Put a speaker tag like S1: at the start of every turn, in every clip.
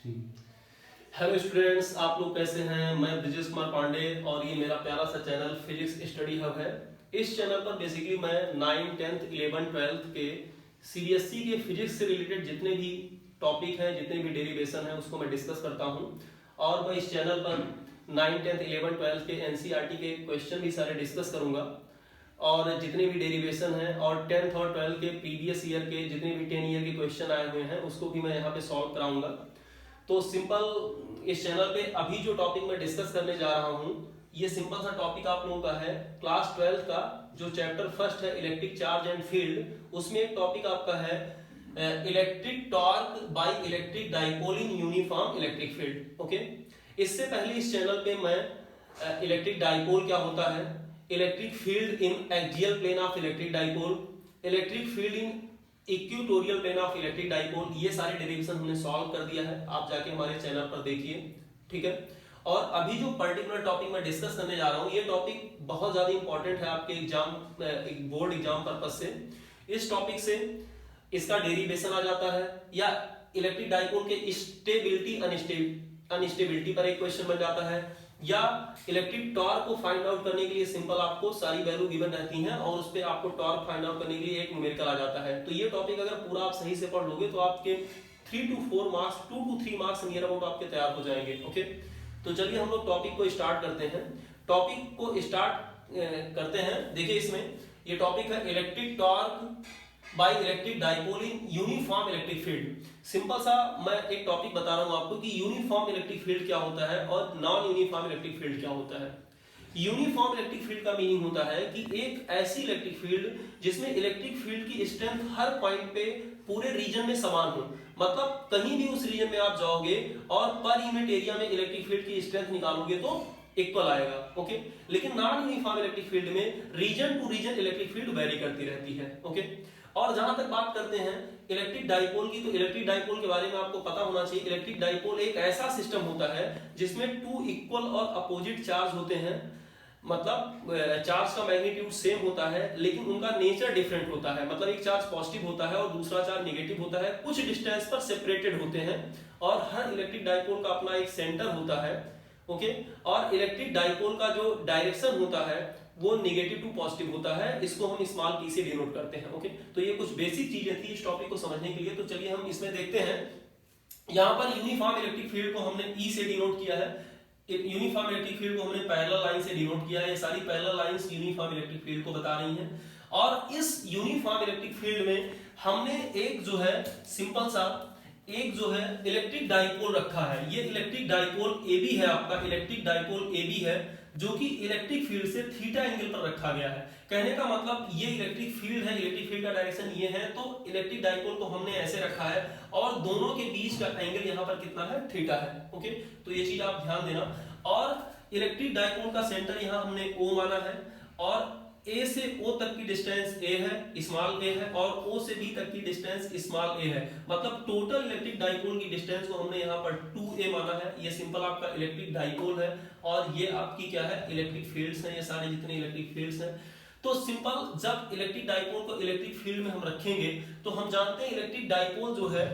S1: Hello students, आप लोग कैसे हैं। मैं ब्रिजेश कुमार पांडे और ये मेरा प्यारा सा चैनल फिजिक्स स्टडी हब है। इस चैनल पर बेसिकली मैं 9, 10th, 11, 12th के सीबीएसई के फिजिक्स से रिलेटेड जितने भी टॉपिक हैं, जितने भी डेरिवेशन हैं, उसको मैं डिस्कस करता हूं। और मैं इस चैनल पर 9, 10th, 11, 12th के एनसीईआरटी के क्वेश्चन भी सारे डिस्कस करूंगा और जितने भी डेरिवेशन हैं और 10th और 12th के प्रीवियस ईयर के जितने भी 10 ईयर के क्वेश्चन आए हुए हैं उसको भी मैं यहाँ पे सॉल्व कराऊंगा। तो सिंपल इस चैनल पे अभी जो टॉपिक मैं डिस्कस करने जा रहा हूँ, ये सिंपल सा टॉपिक आप लोगों का है क्लास 12 का जो चैप्टर फर्स्ट है इलेक्ट्रिक चार्ज एंड फील्ड। उसमें एक टॉपिक आपका है electric torque by electric dipole in uniform electric field. Okay, इससे पहले इस चैनल पे मैं इलेक्ट्रिक डाइपोल क्या होता है, electric field in axial plane of electric dipole, electric field in equatorial plane of electric dipole, ये सारे डेरिवेशन हमने सॉल्व कर दिया है। आप जाके हमारे चैनल पर देखिए, ठीक है। और अभी जो पर्टिकुलर टॉपिक मैं डिस्कस करने जा रहा हूँ, ये टॉपिक बहुत ज्यादा इंपॉर्टेंट है आपके एग्जाम, बोर्ड एग्जाम पर्पस से। इस टॉपिक से इसका डेरिवेशन आ जाता है या इलेक्ट्रिक डाइपोल के स्टेबिलिटी अनस्टेबिलिटी पर एक क्वेश्चन बन जाता है, या इलेक्ट्रिक टॉर्क को फाइंड आउट करने के लिए सिंपल आपको सारी वैल्यू गिवन रहती हैं और उस पे आपको टॉर्क फाइंड आउट करने के लिए एक न्यूमेरिकल आ जाता है। तो ये टॉपिक अगर पूरा आप सही से पढ़ लोगे तो आपके 3 to 4 marks, 2 to 3 marks near about आपके तैयार हो जाएंगे। ओके, तो चलिए हम लोग टॉपिक को स्टार्ट करते हैं। टॉपिक को स्टार्ट करते हैं। देखिए इसमें ये टॉपिक है electric torque by electric dipole in uniform electric field. Simple सा मैं एक टॉपिक बता रहा हूं आपको कि यूनिफॉर्म इलेक्ट्रिक फील्ड क्या होता है और नॉन यूनिफॉर्म इलेक्ट्रिक फील्ड क्या होता है। यूनिफॉर्म इलेक्ट्रिक फील्ड का मीनिंग होता है कि एक ऐसी इलेक्ट्रिक फील्ड जिसमें इलेक्ट्रिक फील्ड की स्ट्रेंथ हर पॉइंट पे पूरे रीजन में समान हो। मतलब कहीं भी उस रीजन में आप जाओगे और पर यूनिट एरिया में इलेक्ट्रिक फील्ड की स्ट्रेंथ निकालोगे तो इक्वल आएगा। ओके, लेकिन नॉन यूनिफॉर्म इलेक्ट्रिक फील्ड में region to region electric field vary करती रहती है। ओके, और जहां तक बात करते हैं इलेक्ट्रिक डाइपोल की, तो इलेक्ट्रिक डाइपोल के बारे में आपको पता होना चाहिए। इलेक्ट्रिक डाइपोल एक ऐसा सिस्टम होता है जिसमें 2 इक्वल और अपोजिट चार्ज होते हैं। मतलब चार्ज का मैग्नीट्यूड सेम होता है लेकिन उनका नेचर डिफरेंट होता है। मतलब एक चार्ज पॉजिटिव होता है और दूसरा चार्ज नेगेटिव होता है, कुछ डिस्टेंस पर सेपरेटेड होते हैं और हर इलेक्ट्रिक डाइपोल का अपना एक सेंटर होता है। ओके, और इलेक्ट्रिक डाइपोल का जो डायरेक्शन होता है वो नेगेटिव टू पॉजिटिव होता है। इसको हम स्मॉल p से डिनोट करते हैं। ओके, तो ये कुछ बेसिक चीजें थी इस टॉपिक को समझने के लिए। तो चलिए हम इसमें देखते हैं। यहाँ पर यूनिफॉर्म इलेक्ट्रिक फील्ड को हमने E से डिनोट किया है, यूनिफॉर्म इलेक्ट्रिक फील्ड को हमने पैरेलल लाइन से डिनोट किया है। ये सारी parallel lines uniform electric field को बता रही हैं। और इस यूनिफॉर्म इलेक्ट्रिक फील्ड में हमने एक जो है सिंपल सा एक जो है इलेक्ट्रिक डाइपोल रखा है। ये इलेक्ट्रिक डाइपोल AB है, आपका इलेक्ट्रिक डाइपोल AB है जो कि इलेक्ट्रिक फील्ड से थीटा एंगल पर रखा गया है। कहने का मतलब ये इलेक्ट्रिक फील्ड है, इलेक्ट्रिक फील्ड का डायरेक्शन ये है, तो इलेक्ट्रिक डाइपोल को हमने ऐसे रखा है और दोनों के बीच का एंगल यहाँ पर कितना है, थीटा है। ओके, तो ये चीज आप ध्यान देना। और इलेक्ट्रिक डाइपोल का सेंटर यहाँ हमने O माना है और A से O तक की डिस्टेंस A है, स्मॉल a है, और O से B तक की डिस्टेंस स्मॉल a है। मतलब टोटल इलेक्ट्रिक डाइपोल की डिस्टेंस को हमने यहाँ पर 2a माना है। ये सिंपल आपका इलेक्ट्रिक डाइपोल है और ये आपकी क्या है, इलेक्ट्रिक फील्ड्स हैं। ये सारे जितने इलेक्ट्रिक फील्ड्स हैं, तो सिंपल जब इलेक्ट्रिक डाइपोल को इलेक्ट्रिक फील्ड में हम रखेंगे तो हम जानते हैं इलेक्ट्रिक डाइपोल जो है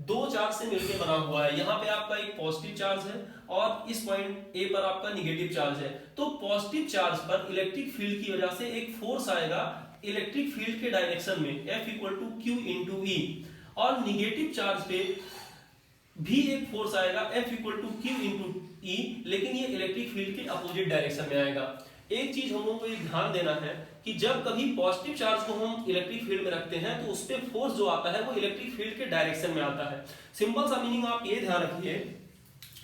S1: 2 चार्ज से मिलकर बना हुआ है। यहाँ पे आपका एक पॉजिटिव चार्ज है और इस पॉइंट A पर आपका नेगेटिव चार्ज है। तो पॉजिटिव चार्ज पर इलेक्ट्रिक फील्ड की वजह से एक फोर्स आएगा इलेक्ट्रिक फील्ड के डायरेक्शन में, F = Q × E, और नेगेटिव चार्ज पे भी एक फोर्स आएगा F = Q × E, लेकिन ये इलेक्ट्रिक फील्ड के अपोजिट डायरेक्शन में आएगा। एक चीज हम लोगों को ध्यान देना है कि जब कभी पॉजिटिव चार्ज को हम इलेक्ट्रिक फील्ड में रखते हैं तो उस पे फोर्स जो आता है वो इलेक्ट्रिक फील्ड के डायरेक्शन में आता है। सिंपल सा मीनिंग आप ये ध्यान रखिए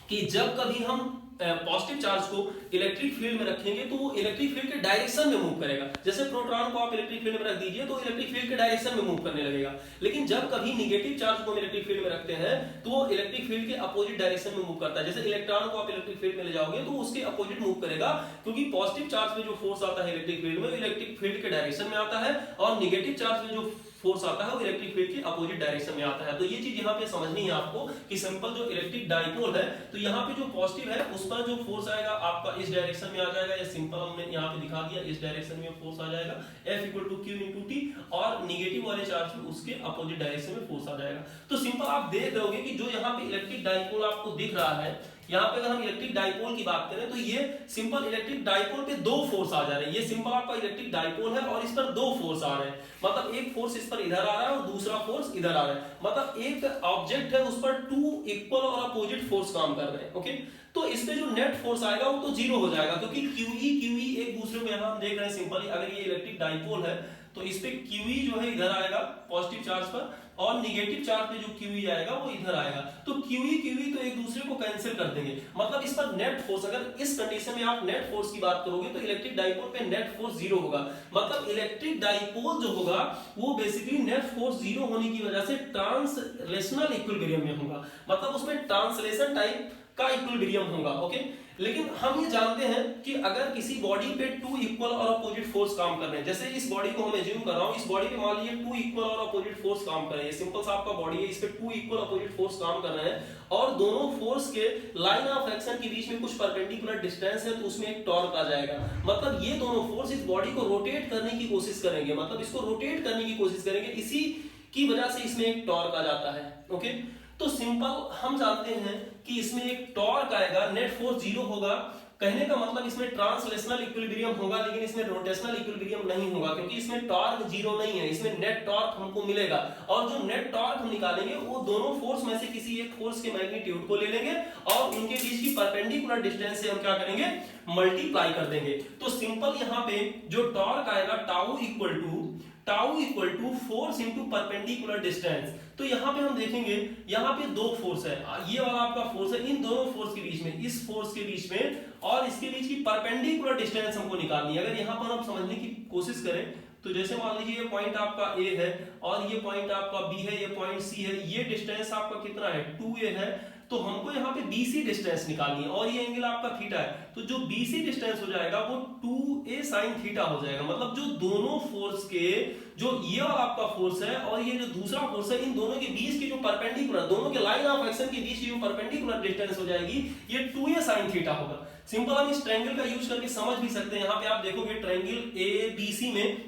S1: कि जब कभी हम पॉजिटिव चार्ज को इलेक्ट्रिक फील्ड में रखेंगे तो वो इलेक्ट्रिक फील्ड के डायरेक्शन में मूव करेगा। जैसे प्रोटॉन को आप इलेक्ट्रिक फील्ड में रख दीजिए तो इलेक्ट्रिक फील्ड के डायरेक्शन में मूव करने लगेगा। लेकिन जब कभी नेगेटिव चार्ज को हम इलेक्ट्रिक फील्ड में रखते हैं तो वो इलेक्ट्रिक फील्ड के अपोजिट डायरेक्शन में मूव करता है। जैसे इलेक्ट्रॉन को आप इलेक्ट्रिक फील्ड में ले जाओगे तो उसके अपोजिट मूव करेगा, क्योंकि पॉजिटिव चार्ज में जो फोर्स आता है इलेक्ट्रिक फील्ड में, इलेक्ट्रिक फील्ड के डायरेक्शन में आता है, और नेगेटिव चार्ज में जो फोर्स आता है वो इलेक्ट्रिक फील्ड के अपोजिट डायरेक्शन में आता है। तो ये चीज यहाँ पे समझनी है आपको कि सिंपल जो इलेक्ट्रिक डाइपोल है तो यहाँ पे जो पॉजिटिव है उस पर जो फोर्स आएगा आपका इस डायरेक्शन में आ जाएगा, या सिंपल हमने यहाँ पे दिखा दिया इस डायरेक्शन में फोर्स आ जाएगा F equal to Q into T, और निगेटिव वाले चार्ज में उसके अपोजिट डायरेक्शन में फोर्स आ जाएगा। तो सिंपल आप देख रहे होगे कि जो यहाँ पे इलेक्ट्रिक डाइपोल आपको दिख रहा है, यहाँ पे अगर हम इलेक्ट्रिक डाइपोल की बात करें तो ये सिंपल इलेक्ट्रिक डाइपोल पे दो फोर्स आ जा रहे हैं। ये सिंपल आपका इलेक्ट्रिक डाइपोल है और इस पर दो फोर्स आ रहे हैं, मतलब एक फोर्स इस पर इधर आ रहा है और दूसरा फोर्स इधर आ रहा है, मतलब एक ऑब्जेक्ट है उस पर टू इक्वल और अपोजिट फोर्स काम कर रहे हैं। ओके, तो इस पे जो नेट फोर्स आएगा वो तो जीरो हो जाएगा, क्योंकि QE एक दूसरे को यहाँ हम देख रहे हैं सिंपली। अगर ये इलेक्ट्रिक डाइपोल है तो इस पे QE जो है इधर आएगा पॉजिटिव चार्ज पर, और निगेटिव चार्ज पे जो QE आएगा वो इधर आएगा। तो QE तो एक दूसरे को कैंसिल कर देंगे, मतलब इस पर नेट फोर्स, अगर इस कंडीशन में आप नेट फोर्स की बात करोगे तो इलेक्ट्रिक डाइपोल पे नेट फोर्स जीरो होगा। मतलब इलेक्ट्रिक डाइपोल जो होगा वो बेसिकली नेट फोर्स जीरो होने की वजह से ट्रांसलेशनल इक्विलिब्रियम में होगा, मतलब उसमें ट्रांसलेशन टाइप का इक्विलिब्रियम होगा। ओके, लेकिन हम ये जानते हैं कि अगर किसी बॉडी पे टू इक्वल और अपोजिट फोर्स काम कर रहे हैं, जैसे इस बॉडी को हम एज्यूम कर रहा हूं, इस बॉडी पे मान लीजिए टू इक्वल और अपोजिट फोर्स काम कर रहे हैं, सिंपल सा आपका बॉडी है, इस पे टू इक्वल अपोजिट फोर्स काम कर रहे हैं, और दोनों फोर्स के लाइन ऑफ एक्शन के बीच में कुछ परपेंडिकुलर डिस्टेंस है, तो उसमें एक टॉर्क आ जाएगा। मतलब ये दोनों फोर्स इस बॉडी को रोटेट करने की कोशिश करेंगे, मतलब इसको रोटेट करने की कोशिश करेंगे, इसी की वजह से इसमें एक टॉर्क आ जाता है। ओके, तो सिंपल हम जानते हैं कि इसमें एक टॉर्क आएगा, नेट फोर्स जीरो होगा, कहने का मतलब इसमें ट्रांसलेशनल इक्विलिब्रियम होगा, लेकिन इसमें रोटेशनल इक्विलिब्रियम नहीं होगा, क्योंकि इसमें टॉर्क जीरो नहीं है, इसमें नेट टॉर्क हमको मिलेगा, और जो नेट टॉर्क हम निकालेंगे वो दोनों फोर्स में से किसी एक फोर्स के मैग्नीट्यूड को ले लेंगे और उनके बीच की परपेंडिकुलर डिस्टेंस से हम क्या करेंगे, मल्टीप्लाई कर देंगे। तो सिंपल यहाँ पे जो टॉर्क आएगा tau equal to force into perpendicular distance. तो यहाँ पे हम देखेंगे यहाँ पे दो फोर्स है, ये वाला आपका फोर्स है, इन दोनों फोर्स के बीच में, इस फोर्स के बीच में और इसके बीच की परपेंडिकुलर डिस्टेंस हमको निकालनी है। अगर यहाँ पर हम समझने की कोशिश करें तो जैसे मान लीजिए ये पॉइंट आपका A है और ये पॉइंट आपका B है, ये पॉइंट C है, ये डिस्टेंस आपका कितना है 2A है, तो हमको यहाँ पे BC डिस्टेंस निकालनी है, और ये एंगल आपका थीटा है, तो जो BC डिस्टेंस हो जाएगा वो 2A sin थीटा हो जाएगा। मतलब जो दोनों फोर्स के, जो ये वाला आपका फोर्स है और ये जो दूसरा फोर्स है, इन दोनों के बीच की जो परपेंडिकुलर, दोनों के लाइन ऑफ एक्शन के बीच की जो परपेंडिकुलर डिस्टेंस हो जाएगी ये 2A sin थीटा होगा। सिंपल हम इस ट्रायंगल का यूज करके समझ भी सकते हैं। यहाँ पे आप देखोगे ट्रायंगल ABC में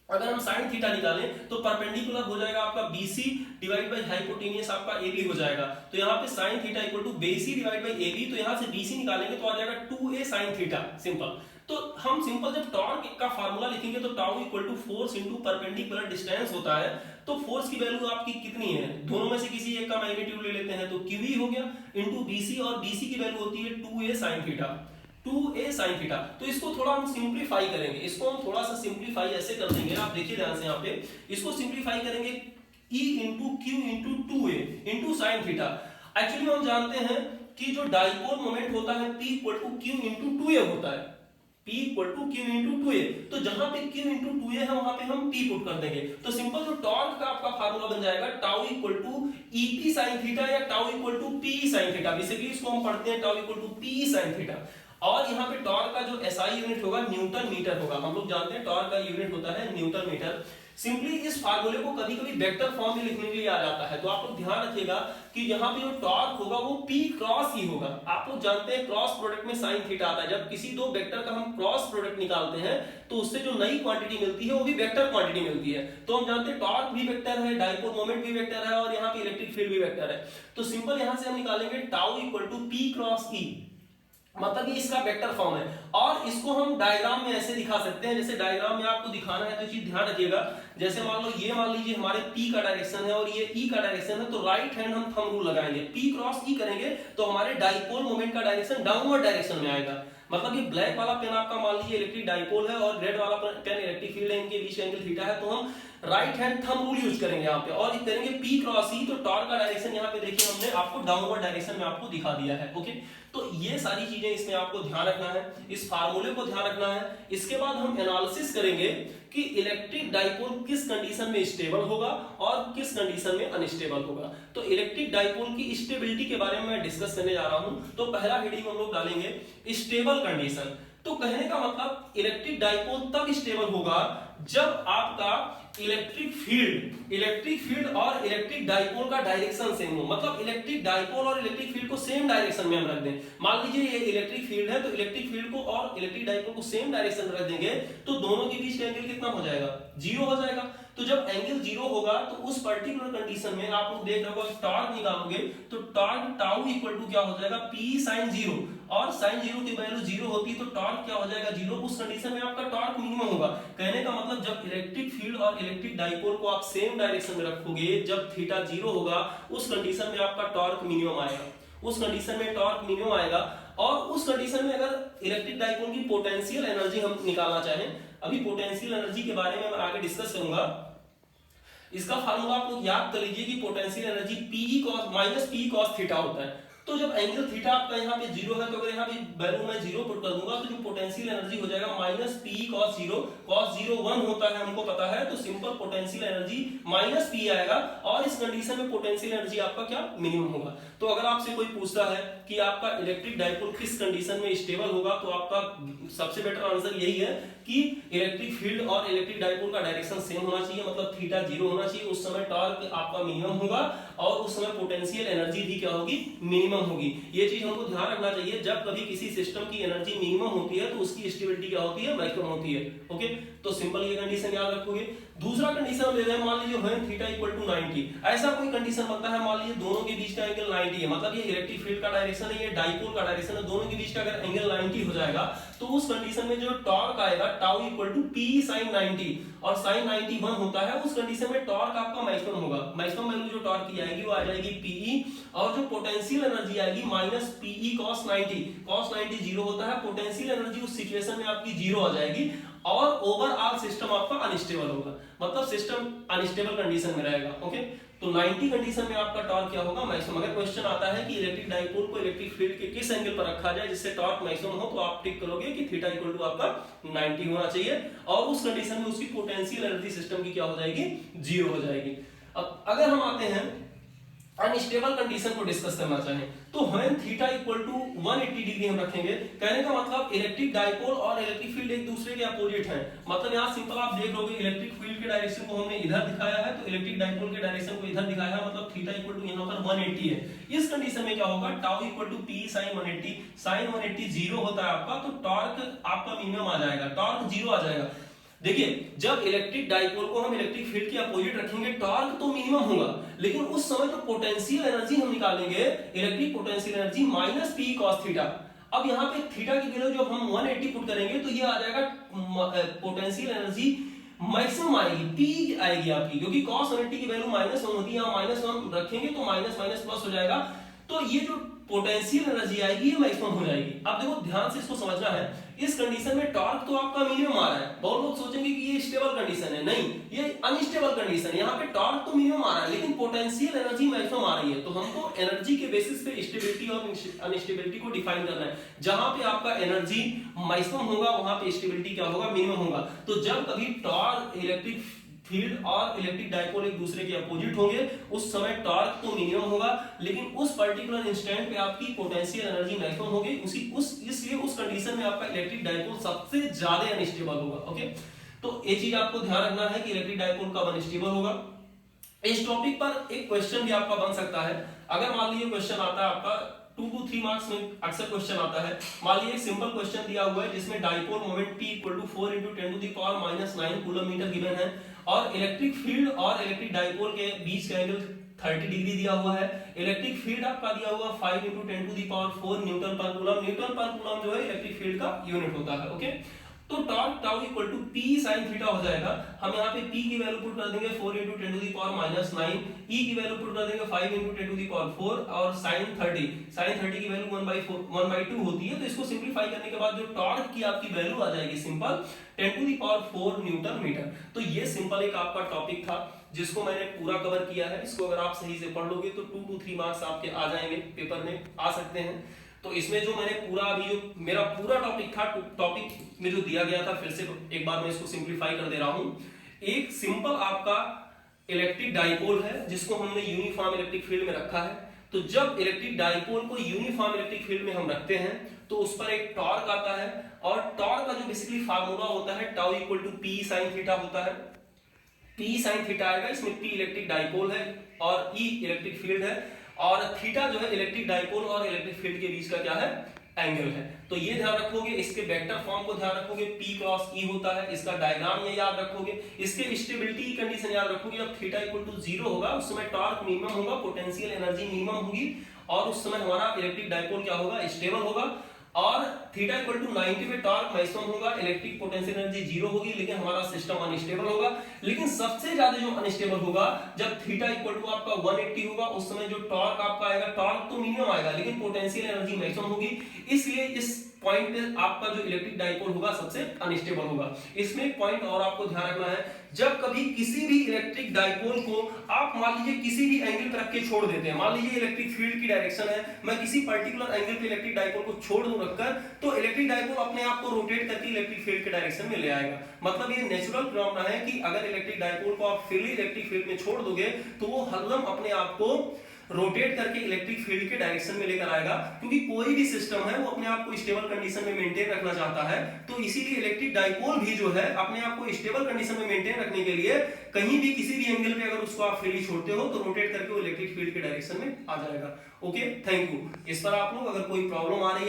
S1: अगर हम sin थीटा निकालें तो परपेंडिकुलर हो जाएगा आपका BC डिवाइड बाय हाइपोटेन्यूस आपका AB हो जाएगा। तो यहाँ पे sin theta equal to BC divide by AB, तो यहाँ से BC निकालेंगे तो आ जाएगा 2A sin थीटा। सिंपल, तो हम सिंपल जब टॉर्क का फार्मूला लिखेंगे तो tau equal to force into perpendicular distance होता है। तो फोर्स की वैल्यू आपकी कितनी है, दोनों में से किसी एक का मैग्नीट्यूड ले लेते हैं, तो QE हो गया इंटू BC, और BC की वैल्यू होती है 2A sin theta, 2A sin theta. तो इसको थोड़ा हम सिंप्लीफाई करेंगे, इसको हम थोड़ा सा सिंप्लीफाई ऐसे कर देंगे, आप देखिए ध्यान से यहाँ पे, इसको सिंप्लीफाई करेंगे E into Q into 2A into sin theta. Actually हम जानते हैं कि जो डाइपोल मोमेंट होता है P equal to Q into 2A होता है, P equal to Q into 2A, तो जहां पे Q इंटू 2A है वहां पे हम P पुट कर देंगे। तो सिंपल जो टॉर्क का आपका फार्मूला बन जाएगा tau equal to EP sin theta या tau equal to P sin theta, basically इसको हम पढ़ते हैं tau equal to P sin theta. और यहाँ पे टॉर्क का जो SI यूनिट होगा न्यूटन मीटर होगा, हम लोग जानते हैं टॉर्क का यूनिट होता है न्यूटन मीटर। सिंपली इस फार्मूले को कभी कभी वेक्टर फॉर्म में लिखने के लिए आ जाता है, तो आप लोग ध्यान रखिएगा कि यहाँ पे जो टॉर्क होगा वो P क्रॉस E होगा। आप लोग जानते हैं क्रॉस प्रोडक्ट में साइन थीटा आता है, जब किसी दो वेक्टर का हम क्रॉस प्रोडक्ट निकालते हैं तो उससे जो नई क्वांटिटी मिलती है वो भी वेक्टर क्वांटिटी मिलती है। तो हम जानते हैं टॉर्क भी वेक्टर है, डाइपोल मोमेंट भी वेक्टर है, और यहाँ पे इलेक्ट्रिक फील्ड भी वेक्टर है। तो सिंपल यहाँ से हम निकालेंगे tau equal to P cross E, मतलब ये इसका वेक्टर फॉर्म है। और इसको हम डायग्राम में ऐसे दिखा सकते हैं, जैसे डायग्राम में आपको दिखाना है तो चीज ध्यान रखिएगा, जैसे मान लो ये मान लीजिए हमारे P का डायरेक्शन है और ये E का डायरेक्शन है, तो राइट हैंड हम थंब रूल लगाएंगे, P क्रॉस E करेंगे तो हमारे डाइपोल मोमेंट का डायरेक्शन डाउनवर्ड डायरेक्शन में आएगा। मतलब ये ब्लैक वाला पेन आपका मान लीजिए इलेक्ट्रिक डाइपोल है और रेड वाला पेन इलेक्ट्रिक फील्ड है, इनके बीच एंगल थीटा है, तो हम right hand thumb rule use करेंगे यहाँ पे और करेंगे P क्रॉस E, तो टॉर्क का डायरेक्शन यहाँ पे देखिए हमने आपको डाउनवर्ड डायरेक्शन में आपको दिखा दिया है। ओके, तो ये सारी चीजें इसमें आपको ध्यान रखना है, इस फार्मूले को ध्यान रखना है। इसके बाद हम एनालिसिस करेंगे कि इलेक्ट्रिक डाइपोल किस कंडीशन में स्टेबल होगा और किस कंडीशन में अनस्टेबल होगा। तो इलेक्ट्रिक डाइपोल की स्टेबिलिटी के बारे में मैं डिस्कस करने जा रहा हूं। तो पहला हेडिंग हम लोग डालेंगे स्टेबल कंडीशन। तो कहने का मतलब इलेक्ट्रिक डाइपोल तब स्टेबल होगा जब आपका इलेक्ट्रिक फील्ड और इलेक्ट्रिक डाइपोल का डायरेक्शन सेम हो। मतलब इलेक्ट्रिक डाइपोल और इलेक्ट्रिक फील्ड को सेम डायरेक्शन में हम रख दें। मान लीजिए ये इलेक्ट्रिक फील्ड है, तो इलेक्ट्रिक फील्ड को और इलेक्ट्रिक डाइपोल को सेम डायरेक्शन में रख देंगे तो दोनों के बीच का एंगल कितना हो जाएगा, जीरो हो जाएगा। तो जब एंगल जीरो होगा तो उस पर्टिकुलर कंडीशन में आप लोग देख रहे हो टॉर्क निकालोगे तो टॉर्क टाउ इक्वल टू क्या हो जाएगा, पी साइन जीरो, और साइन जीरो की वैल्यू जीरो होती है तो टॉर्क क्या हो जाएगा, जीरो। उस कंडीशन में आपका टॉर्क मिनिमम होगा। कहने का मतलब जब इलेक्ट्रिक फील्ड और इलेक्ट्रिक डाइपोल को आप सेम डायरेक्शन में रखोगे, जब थीटा जीरो होगा उस कंडीशन में आपका टॉर्क मिनिमम आएगा, उस कंडीशन में टॉर्क मिनिमम आएगा। और उस कंडीशन में अगर इलेक्ट्रिक डाइपोल की पोटेंशियल एनर्जी हम निकालना चाहें, अभी पोटेंशियल एनर्जी के बारे में मैं आगे डिस्कस करूंगा। इसका फार्मूला आप लोग याद कर लीजिए कि potential energy P cos minus P cos theta होता है। तो जब एंगल थीटा आपका यहाँ पे जीरो है तो अगर यहाँ पे वैल्यू मैं जीरो पुट कर दूंगा तो जो पोटेंशियल एनर्जी हो जाएगा माइनस पी कॉस जीरो 1 होता है, हमको पता है। तो simple potential energy minus P आएगा और इस कंडीशन में पोटेंशियल एनर्जी आपका क्या, मिनिमम होगा। तो अगर आपसे कोई पूछता है कि आपका इलेक्ट्रिक डाइपोल किस कंडीशन में स्टेबल होगा, तो आपका सबसे बेटर आंसर यही है कि इलेक्ट्रिक फील्ड और इलेक्ट्रिक डाइपोल का डायरेक्शन सेम होना चाहिए, मतलब थीटा जीरो होना चाहिए। उस समय टॉर्क आपका मिनिमम होगा और उस समय पोटेंशियल एनर्जी भी क्या होगी, मिनिमम होगी। ये चीज हमको ध्यान रखना चाहिए। जब कभी किसी सिस्टम की एनर्जी मिनिमम होती है तो उसकी स्टेबिलिटी क्या होती है, मैक्सिमम होती है। ओके, तो सिंपल ये कंडीशन याद रखोगे। दूसरा कंडीशन ले रहे हैं, मान लीजिए व्हेन थीटा इक्वल टू 90, ऐसा कोई कंडीशन बनता है, मान लीजिए दोनों के बीच का एंगल 90 है, मतलब ये इलेक्ट्रिक फील्ड का डायरेक्शन है, ये डाइपोल का डायरेक्शन है, दोनों के बीच का अगर एंगल 90 हो जाएगा तो उस कंडीशन में जो टॉर्क आएगा tau equal to P sine 90, और साइन 90 1 होता है। उस कंडीशन में टॉर्क आपका मैक्सिमम होगा। मैक्सिमम वैल्यू जो टॉर्क की आएगी वो आ जाएगी पीई, और जो पोटेंशियल एनर्जी आएगी minus P E cos 90। Cos 90 zero होता है, पोटेंशियल एनर्जी उस सिचुएशन में आपकी जीरो आ जाएगी और ओवरऑल सिस्टम आपका अनस्टेबल होगा, मतलब सिस्टम अनस्टेबल कंडीशन में रहेगा। ओके, तो 90 कंडीशन में आपका टॉर्क क्या होगा, मैक्सिमम। अगर क्वेश्चन आता है कि इलेक्ट्रिक डाइपोल को इलेक्ट्रिक फील्ड के किस एंगल पर रखा जाए जिससे टॉर्क मैक्सिमम हो, तो आप टिक करोगे कि थीटा इक्वल टू आपका 90 होना चाहिए, और उस कंडीशन में उसकी पोटेंशियल एनर्जी सिस्टम की क्या हो जाएगी, जीरो हो जाएगी। अब अगर हम आते हैं अनस्टेबल कंडीशन को डिस्कस करना चाहें तो when theta equal to 180 degree हम रखेंगे। कहने का मतलब इलेक्ट्रिक डाइपोल और इलेक्ट्रिक फील्ड एक दूसरे के अपोजिट हैं। मतलब यहाँ सिंपल आप देख लोगे इलेक्ट्रिक फील्ड के डायरेक्शन को हमने इधर दिखाया है तो इलेक्ट्रिक डाइपोल के डायरेक्शन को इधर दिखाया है, मतलब थीटा इक्वल टू यहाँ पर 180 है। इस कंडीशन में क्या होगा, tau equal to P sine 180, sine 180 zero होता है आपका, तो टॉर्क आपका मिनिमम आ जाएगा, टॉर्क जीरो आ जाएगा। देखिए जब इलेक्ट्रिक डाइपोल को हम इलेक्ट्रिक फील्ड के अपोजिट रखेंगे टॉर्क तो मिनिमम होगा, लेकिन उस समय जो पोटेंशियल एनर्जी हम निकालेंगे electric potential energy minus P cos theta. अब यहाँ पे थीटा की वैल्यू जब हम 180 पुट करेंगे तो ये आ जाएगा पोटेंशियल एनर्जी मैक्सिमम आएगी, पी आएगी आपकी, क्योंकि cos 180 की वैल्यू -1 होती है, यहाँ -1 रखेंगे तो माइनस माइनस प्लस हो जाएगा, तो ये जो पोटेंशियल एनर्जी आएगी ये मैक्सिमम हो जाएगी। अब देखो ध्यान से इसको समझना है, इस कंडीशन में टॉर्क तो आपका मिनिमम आ रहा है। बहुत लोग सोचेंगे कि ये स्टेबल कंडीशन है, नहीं ये अनस्टेबल कंडीशन है। यहाँ पे टॉर्क तो मिनिमम आ रहा है लेकिन पोटेंशियल एनर्जी मैक्सिमम आ रही है, तो हमको एनर्जी के बेसिस पे स्टेबिलिटी और अनस्टेबिलिटी को डिफाइन करना है। जहां पे आपका एनर्जी मैक्सिमम होगा वहां पे स्टेबिलिटी क्या होगा, मिनिमम होगा। तो जब कभी टॉर्क इलेक्ट्रिक फील्ड और इलेक्ट्रिक डाइपोल एक दूसरे के अपोजिट होंगे उस समय टॉर्क तो मिनिमम होगा, लेकिन उस पर्टिकुलर इंस्टेंट पे आपकी पोटेंशियल एनर्जी मैक्सिमम होगी। इसलिए उस कंडीशन में आपका इलेक्ट्रिक डाइपोल सबसे ज्यादा अनस्टेबल होगा। ओके, तो ये चीज आपको ध्यान रखना है कि इलेक्ट्रिक डाइपोल कब अनस्टेबल होगा। इस टॉपिक पर एक क्वेश्चन भी आपका बन सकता है। अगर मान लीजिए क्वेश्चन आता है आपका 2 to 3 मार्क्स में अक्सर क्वेश्चन आता है। मान लीजिए एक सिंपल क्वेश्चन दिया हुआ है जिसमें dipole moment P equal to 4 × 10⁻⁹ coulomb metre given है, और इलेक्ट्रिक फील्ड और इलेक्ट्रिक डाइपोल के बीच का एंगल 30 डिग्री दिया हुआ है। इलेक्ट्रिक फील्ड आपका दिया हुआ 5 × 10⁴ न्यूटन पर कूलम। न्यूटन पर कूलम जो है इलेक्ट्रिक फील्ड का यूनिट होता है। ओके, तो torque tau equal to P sine theta हो जाएगा। हम यहाँ पे p की वैल्यू पुट कर देंगे 4 × 10⁻⁹, e की वैल्यू पुट कर देंगे 5 × 10⁴, और साइन 30 की वैल्यू 1/2 होती है। तो इसको सिंपलीफाई करने के बाद जो टॉर्क की आपकी वैल्यू आ जाएगी सिंपल 10⁴ न्यूटन मीटर। तो ये सिंपल एक आपका टॉपिक था जिसको मैंने पूरा कवर किया है। इसको अगर आप सही से पढ़ लोगे तो 2 to 3 मार्क्स आपके आ जाएंगे, पेपर में आ सकते हैं। तो इसमें जो मैंने पूरा अभी जो मेरा पूरा टॉपिक था, टॉपिक में जो दिया गया था, फिर से एक बार मैं इसको सिंपलीफाई कर दे रहा हूं। एक सिंपल आपका इलेक्ट्रिक डाइपोल है जिसको हमने यूनिफॉर्म इलेक्ट्रिक फील्ड में रखा है। तो जब इलेक्ट्रिक डाइपोल को यूनिफॉर्म इलेक्ट्रिक फील्ड में हम रखते हैं तो उस पर एक टॉर्क आता है, और टॉर्क का जो बेसिकली फार्मूला होता है tau equal to P sine theta होता है। पी साइन थीटा आएगा, इसमें पी इलेक्ट्रिक डाइपोल है और ई इलेक्ट्रिक फील्ड है, और थीटा जो है इलेक्ट्रिक डाइपोल और इलेक्ट्रिक फील्ड के बीच का क्या है, एंगल है। तो ये ध्यान रखोगे, इसके वेक्टर फॉर्म को ध्यान रखोगे, P क्रॉस E होता है, इसका डायग्राम ये याद रखोगे, इसके स्टेबिलिटी की कंडीशन याद रखोगे। जब थीटा इक्वल टू 0 होगा उस समय टॉर्क मिनिमम होगा, पोटेंशियल एनर्जी मिनिमम होगी, और उस समय हमारा इलेक्ट्रिक डाइपोल क्या होगा, स्टेबल होगा। और थीटा इक्वल टू 90 पे टॉर्क मैक्सिमम होगा, इलेक्ट्रिक पोटेंशियल एनर्जी 0 होगी, लेकिन हमारा सिस्टम अनस्टेबल होगा। लेकिन सबसे ज्यादा जो अनस्टेबल होगा जब थीटा इक्वल टू आपका 180 होगा, उस समय जो टॉर्क आपका आएगा, टॉर्क तो मिनिमम आएगा लेकिन पोटेंशियल एनर्जी मैक्सिमम होगी, इसलिए इस पॉइंट पे आपका जो इलेक्ट्रिक डाइपोल होगा सबसे अनस्टेबल होगा। इसमें एक पॉइंट और आपको ध्यान रखना है, जब कभी किसी भी इलेक्ट्रिक डाइपोल को आप मान लीजिए किसी भी एंगल पर रख के छोड़ देते हैं, मान लीजिए इलेक्ट्रिक फील्ड की डायरेक्शन है, मैं किसी पर्टिकुलर एंगल पे इलेक्ट्रिक डाइपोल को छोड़ दूं रखकर, तो इलेक्ट्रिक डाइपोल अपने आप को रोटेट करके इलेक्ट्रिक फील्ड के डायरेक्शन में ले आएगा। मतलब ये नेचुरल फिनोमेना है कि अगर इलेक्ट्रिक डाइपोल को आप फ्रीली इलेक्ट्रिक फील्ड में छोड़ दोगे तो वो हरदम अपने आप को रोटेट करके इलेक्ट्रिक फील्ड के डायरेक्शन में लेकर आएगा, क्योंकि कोई भी सिस्टम है वो अपने आप को स्टेबल कंडीशन में मेंटेन रखना चाहता है। तो इसीलिए इलेक्ट्रिक डाइपोल भी जो है अपने आप को स्टेबल कंडीशन में मेंटेन रखने के लिए कहीं भी किसी भी एंगल पे अगर उसको आप फ्रीली छोड़ते हो तो रोटेट करके वो इलेक्ट्रिक फील्ड के डायरेक्शन में आ जाएगा। Okay, thank you. इस पर आप लोग अगर कोई प्रॉब्लम आ रही है